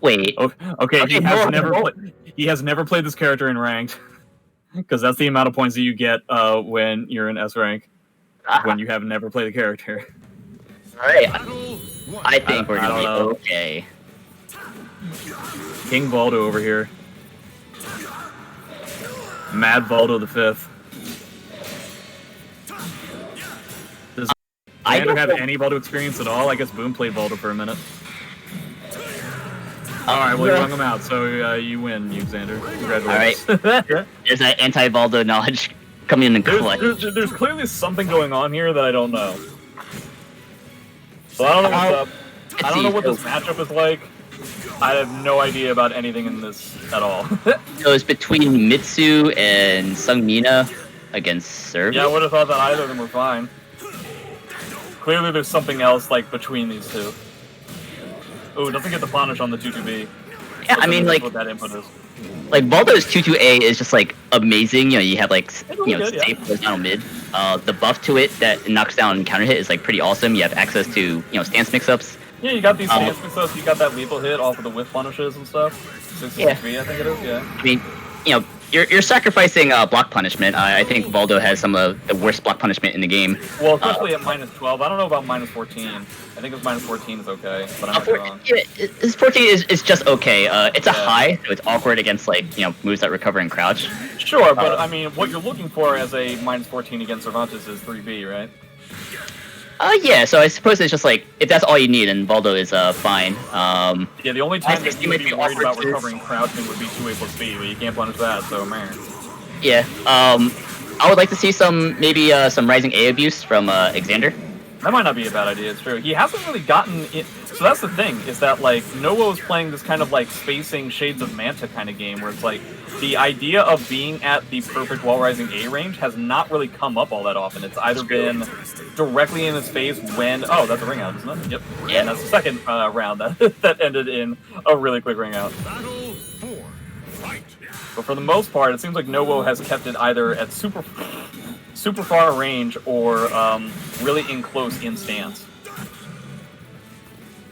Wait. Okay, he has never played this character in ranked, because that's the amount of points that you get when you're in S rank, when you have never played the character. Alright. I think we're gonna be know. okay. King Voldo over here. Mad Voldo the 5th. Does Exander have any Voldo experience at all? I guess Boom played Voldo for a minute. Alright, well, you rung him out, so you win, Exander. Congratulations. Alright. There's that anti-Voldo knowledge coming in the clutch. There's clearly something going on here that I don't know. So I don't know what's up. I don't know what this matchup is like. I have no idea about anything in this at all. So it's between Mitsu and Sungmina against Cervantes? Yeah, I would have thought that either of them were fine. Clearly there's something else, like, between these two. Ooh, doesn't get the punish on the 2-2B. Yeah, I mean, like, what that input is. Like, Voldo's 2-2A is just, like, amazing. You know, you have, like, good, safe goes down mid. The buff to it that knocks down counter hit is, like, pretty awesome. You have access to, stance mix-ups. Yeah, you got these stance mix-ups, you got that lethal hit off of the whiff punishes and stuff. 6-3, I think it is, yeah. I mean, you're sacrificing block punishment. I think Voldo has some of the worst block punishment in the game. Well, especially at -12. I don't know about -14. I think it's -14 is okay, but I'm not wrong. Yeah, 14 is just okay. It's a high, so it's awkward against, like, moves that recover and crouch. Sure, but I mean, what you're looking for as a -14 against Cervantes is 3B, right? Yeah, so I suppose it's just like, if that's all you need, then Voldo is fine. Yeah, the only time that you would be worried about recovering crouching would be 2A+B, but you can't punish that, so man. Yeah, I would like to see some rising A abuse from Exander. That might not be a bad idea, it's true. He hasn't really gotten it. So that's the thing, is that, like, Noah is playing this kind of, like, spacing Shades of Manta kind of game, where it's like, the idea of being at the perfect wall-rising A range has not really come up all that often. It's either been directly in his face when... Oh, that's a ring out, isn't it? Yep. Yeah. And that's the second round that ended in a really quick ring out. But for the most part, it seems like Noah has kept it either at super far range or really in close in stance.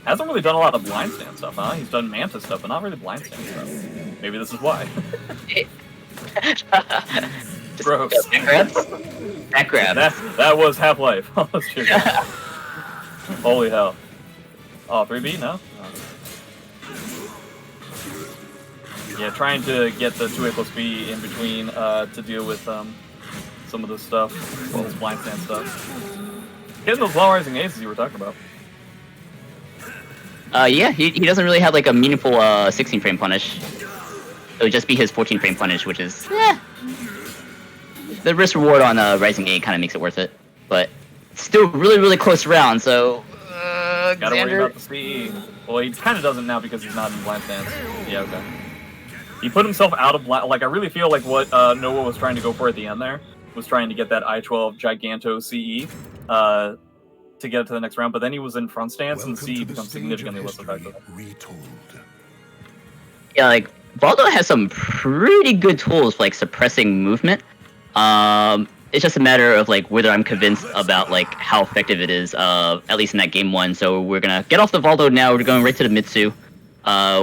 Hasn't really done a lot of blind stance stuff, huh? He's done Manta stuff, but not really blind stance stuff. Maybe this is why. Gross. Back grabs? Back grab. That was Half-Life. Holy hell. Oh, 3B? No? Yeah, trying to get the 2A+B in between to deal with some of this stuff, well, this blind stance stuff. Getting those low-rising aces you were talking about. Yeah, he doesn't really have, like, a meaningful 16-frame punish. It would just be his 14-frame punish, which is, the risk-reward on Rising A kind of makes it worth it. But still really, really close round, so... Gotta worry about the CE. Well, he kind of doesn't now because he's not in blind stance. Yeah, okay. He put himself out of blind... Like, I really feel like what Noah was trying to go for at the end there was trying to get that I-12 Giganto CE to get it to the next round, but then he was in front stance and CE becomes significantly less effective. Yeah, like, Voldo has some pretty good tools for, like, suppressing movement. It's just a matter of, like, whether I'm convinced about, like, how effective it is, at least in that game one. So we're gonna get off the Voldo now. We're going right to the Mitsu,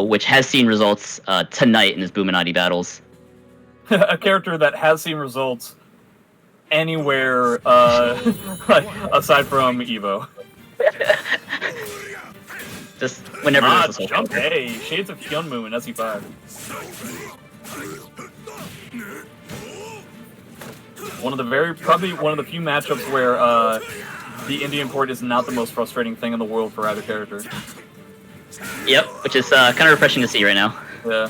which has seen results tonight in his Buminati battles. A character that has seen results anywhere aside from Evo. Just whenever there's a jump A, Shades of Hyunmu in SE5. Probably one of the few matchups where the Indian port is not the most frustrating thing in the world for either character. Yep, which is kind of refreshing to see right now. Yeah.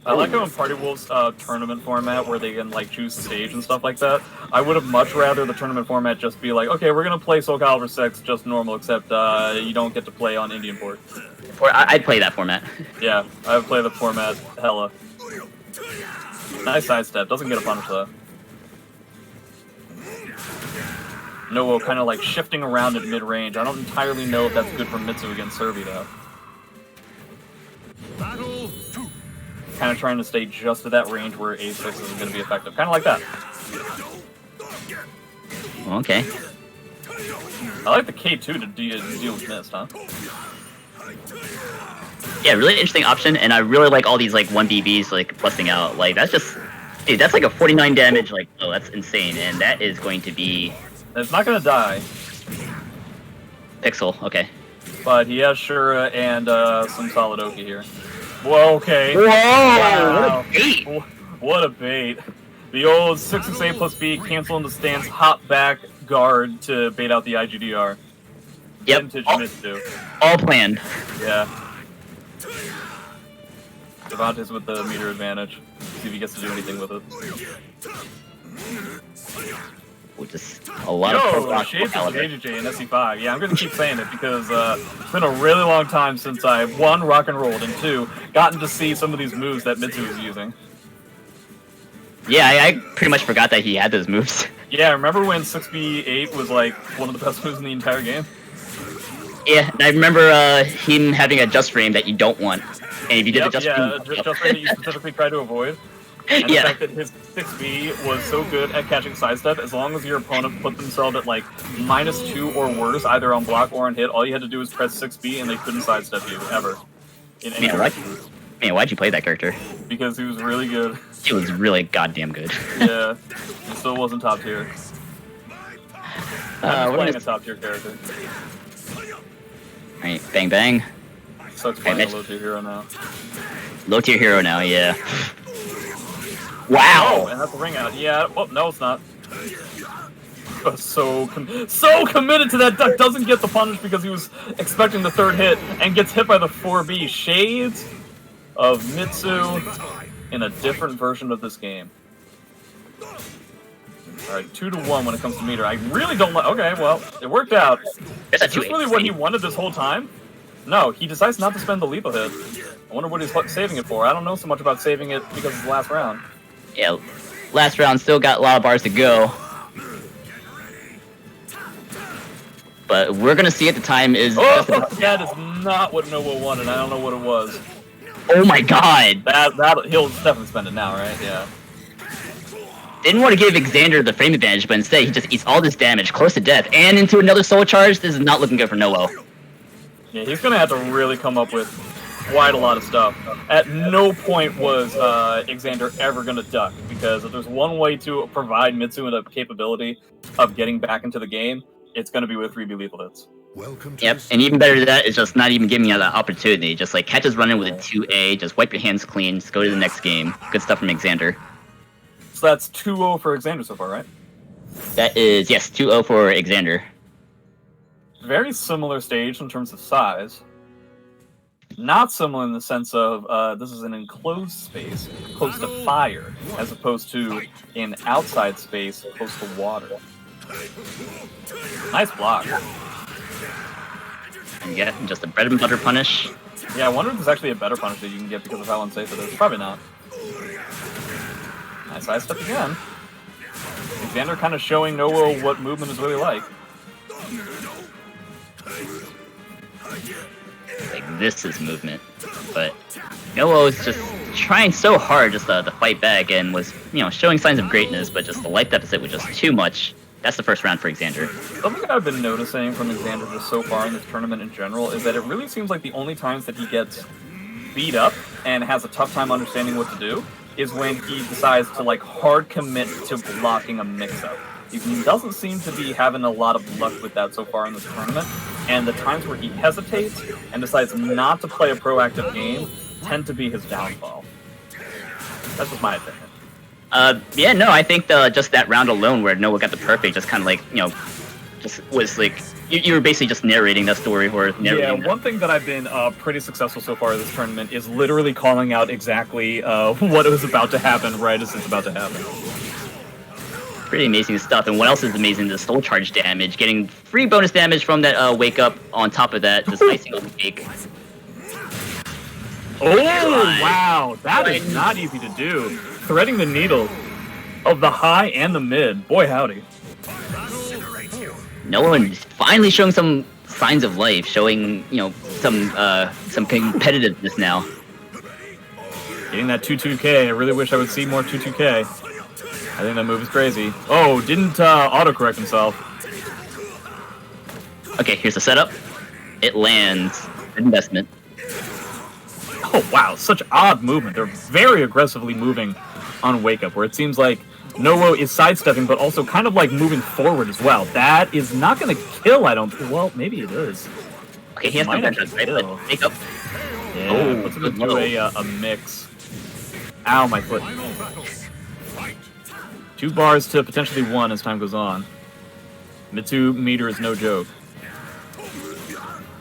I like how in Party Wolf's tournament format where they can, like, choose the stage and stuff like that. I would have much rather the tournament format just be like, okay, we're gonna play Soul Calibur 6 just normal, except you don't get to play on Indian port. Or I'd play that format. Yeah, I would play the format hella. Nice sidestep, doesn't get a punish though. Noah kind of like shifting around at mid-range. I don't entirely know if that's good for Mitsu against Servi though. Kind of trying to stay just at that range where A6 isn't going to be effective. Kind of like that. Okay. I like the K2 to deal with mist, huh? Yeah, really interesting option, and I really like all these like 1BBs like busting out. Like that's just, dude, that's like a 49 damage. Like, oh, that's insane, and that is going to be. It's not gonna die. Pixel, okay. But he has Shura and some solid Oki here. Whoa, okay. Whoa! Wow. What a bait! What a bait. The old 668 plus B, cancel into stance, hop back, guard to bait out the IGDR. Yep. Vintage Mitsu. All planned. Yeah. Cervantes with the meter advantage. See if he gets to do anything with it. Just a lot of shades of JJJ and SC5. Yeah, I'm gonna keep saying it because it's been a really long time since I, one, rock and rolled, and two, gotten to see some of these moves that Mitsu is using. Yeah, I pretty much forgot that he had those moves. Yeah, remember when 6B8 was like one of the best moves in the entire game? Yeah, I remember him having a just frame that you don't want. And if you did the just frame... just frame that you specifically try to avoid. And the fact that his 6B was so good at catching sidestep, as long as your opponent put themselves at like -2 or worse, either on block or on hit, all you had to do was press 6B and they couldn't sidestep you, ever. In any why'd you play that character? Because he was really good. He was really goddamn good. Yeah, he still wasn't top tier. I'm playing a top tier character. Alright, bang bang. Sucks playing a low tier hero now. Low tier hero now, yeah. Wow! Oh, and that's a ring out. Yeah, well, no, it's not. So committed to that duck, doesn't get the punish because he was expecting the third hit, and gets hit by the 4B. Shades of Mitsu in a different version of this game. Alright, 2-1 when it comes to meter. I really don't like... Okay, well, it worked out. Is this really what he wanted this whole time? No, he decides not to spend the Leapo hit. I wonder what he's saving it for. I don't know so much about saving it because it's the last round. Yeah, last round still got a lot of bars to go. But we're gonna see at the time is... Oh, that is not what Noah wanted. I don't know what it was. Oh my god! He'll definitely spend it now, right? Yeah. Didn't want to give Exander the frame advantage, but instead he just eats all this damage, close to death, and into another soul charge. This is not looking good for Noah. Yeah, he's gonna have to really come up with quite a lot of stuff. At no point was Exander ever gonna duck, because if there's one way to provide Mitsu the capability of getting back into the game, it's gonna be with 3B lethal hits. Yep, and even better than that is just not even giving you that opportunity. Just like catch us running with a 2A, just wipe your hands clean, just go to the next game. Good stuff from Exander. So that's 2-0 for Exander so far, right? That is, yes, 2-0 for Exander. Very similar stage in terms of size. Not similar in the sense of this is an enclosed space close to fire, as opposed to an outside space close to water. Nice block. And yeah, just a bread and butter punish. Yeah, I wonder if there's actually a better punish that you can get because of how unsafe it is. Probably not. Nice side step again. Exander kind of showing Noah what movement is really like. Like, this is movement. But Noah was just trying so hard just to fight back and was, showing signs of greatness, but just the life deficit was just too much. That's the first round for Exander. Something I've been noticing from Exander just so far in this tournament in general is that it really seems like the only times that he gets beat up and has a tough time understanding what to do is when he decides to hard commit to blocking a mix-up. He doesn't seem to be having a lot of luck with that so far in this tournament, and the times where he hesitates and decides not to play a proactive game tend to be his downfall. That's just my opinion. Yeah, no, I think just that round alone where Noah got the perfect just kind of just was you were basically just narrating that story or narrating. Yeah, one thing that I've been pretty successful so far in this tournament is literally calling out exactly what was about to happen right as it's about to happen. Pretty amazing stuff. And what else is amazing? The soul charge damage, getting free bonus damage from that wake up on top of that, just icing on the cake. Oh, wow, that is not easy to do. Threading the needle of the high and the mid. Boy, howdy. Noah is finally showing some signs of life, showing, some competitiveness now. Getting that 2-2K. I really wish I would see more 2-2K. I think that move is crazy. Oh, didn't autocorrect himself. Okay, here's the setup. It lands. Good investment. Oh wow, such odd movement. They're very aggressively moving on Wake Up, where it seems like Nowo is sidestepping, but also kind of like moving forward as well. That is not going to kill, I don't. Well, maybe it is. Okay, he has no benefits, right? But Wake Up. Yeah, puts him into a mix. Ow, my foot. 2 bars to potentially 1 as time goes on. Mitsu meter is no joke.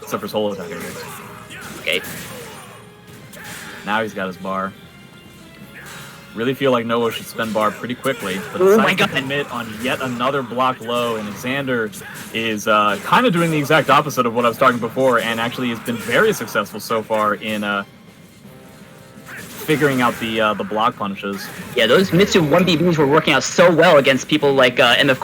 Except for his whole attack, I guess. Okay. Now he's got his bar. Really feel like Nowo should spend bar pretty quickly, but Oh my decides to God. commit on yet another block low, and Exander is kind of doing the exact opposite of what I was talking before, and actually has been very successful so far in figuring out the block punishes. Yeah, those Mitsu 1BBs were working out so well against people like MF